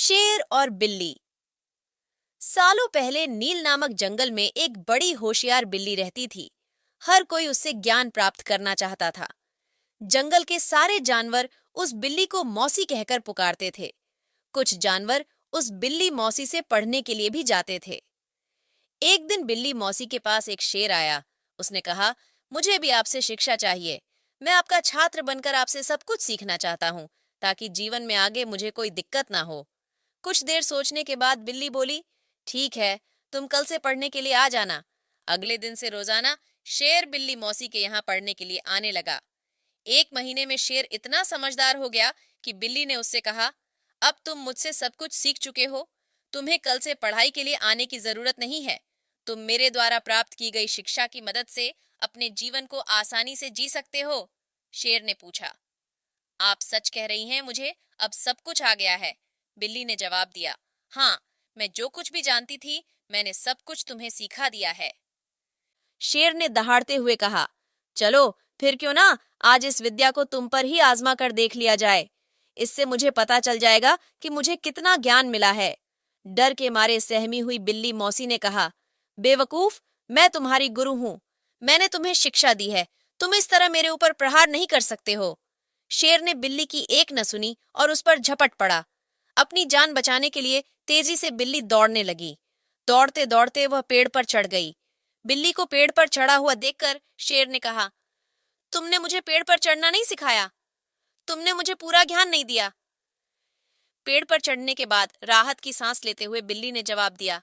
शेर और बिल्ली। सालों पहले नील नामक जंगल में एक बड़ी होशियार बिल्ली रहती थी। हर कोई उससे ज्ञान प्राप्त करना चाहता था। जंगल के सारे जानवर उस बिल्ली को मौसी कहकर पुकारते थे। कुछ जानवर उस बिल्ली मौसी से पढ़ने के लिए भी जाते थे। एक दिन बिल्ली मौसी के पास एक शेर आया। उसने कहा, मुझे भी आपसे शिक्षा चाहिए। मैं आपका छात्र बनकर आपसे सब कुछ सीखना चाहता हूँ, ताकि जीवन में आगे मुझे कोई दिक्कत ना हो। कुछ देर सोचने के बाद बिल्ली बोली, ठीक है, तुम कल से पढ़ने के लिए आ जाना। अगले दिन से रोजाना शेर बिल्ली मौसी के यहाँ पढ़ने के लिए आने लगा। एक महीने में शेर इतना समझदार हो गया कि बिल्ली ने उससे कहा, अब तुम मुझसे सब कुछ सीख चुके हो। तुम्हें कल से पढ़ाई के लिए आने की जरूरत नहीं है। तुम मेरे द्वारा प्राप्त की गई शिक्षा की मदद से अपने जीवन को आसानी से जी सकते हो। शेर ने पूछा, आप सच कह रही हैं, मुझे अब सब कुछ आ गया है। बिल्ली ने जवाब दिया, हाँ, मैं जो कुछ भी जानती थी मैंने सब कुछ तुम्हें सिखा दिया है। शेर ने दहाड़ते हुए कहा, चलो फिर क्यों ना आज इस विद्या को तुम पर ही आजमा कर देख लिया जाए। इससे मुझे पता चल जाएगा कि मुझे कितना ज्ञान मिला है। डर के मारे सहमी हुई बिल्ली मौसी ने कहा, बेवकूफ, मैं तुम्हारी गुरु हूं। मैंने तुम्हें शिक्षा दी है। तुम इस तरह मेरे ऊपर प्रहार नहीं कर सकते हो। शेर ने बिल्ली की एक न सुनी और उस पर झपट पड़ा। अपनी जान बचाने के लिए तेजी से बिल्ली दौड़ने लगी। दौड़ते दौड़ते वह पेड़ पर चढ़ गई। बिल्ली को पेड़ पर चढ़ा हुआ देखकर शेर ने कहा, तुमने मुझे पेड़ पर चढ़ना नहीं सिखाया। तुमने मुझे पूरा ज्ञान नहीं दिया। पेड़ पर चढ़ने के बाद राहत की सांस लेते हुए बिल्ली ने जवाब दिया,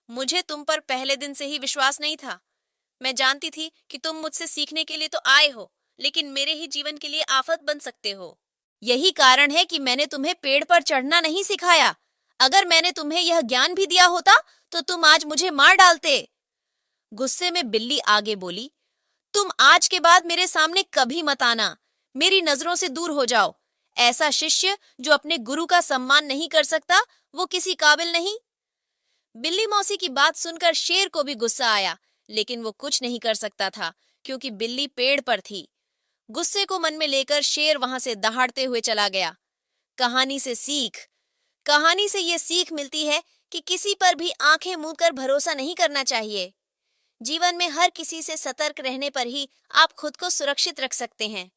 मुझे तुम पर पहले दिन से ही विश्वास नहीं था। मैं जानती थी कि तुम मुझसे सीखने के लिए तो आए हो, लेकिन मेरे ही जीवन के लिए आफत बन सकते हो। यही कारण है कि मैंने तुम्हें पेड़ पर चढ़ना नहीं सिखाया। अगर मैंने तुम्हें यह ज्ञान भी दिया होता तो तुम आज मुझे मार डालते। गुस्से में बिल्ली आगे बोली, तुम आज के बाद मेरे सामने कभी मत आना। मेरी नजरों से दूर हो जाओ। ऐसा शिष्य जो अपने गुरु का सम्मान नहीं कर सकता, वो किसी काबिल नहीं। बिल्ली मौसी की बात सुनकर शेर को भी गुस्सा आया, लेकिन वो कुछ नहीं कर सकता था क्योंकि बिल्ली पेड़ पर थी। गुस्से को मन में लेकर शेर वहां से दहाड़ते हुए चला गया। कहानी से सीख। कहानी से ये सीख मिलती है कि किसी पर भी आंखें मूंद कर भरोसा नहीं करना चाहिए। जीवन में हर किसी से सतर्क रहने पर ही आप खुद को सुरक्षित रख सकते हैं।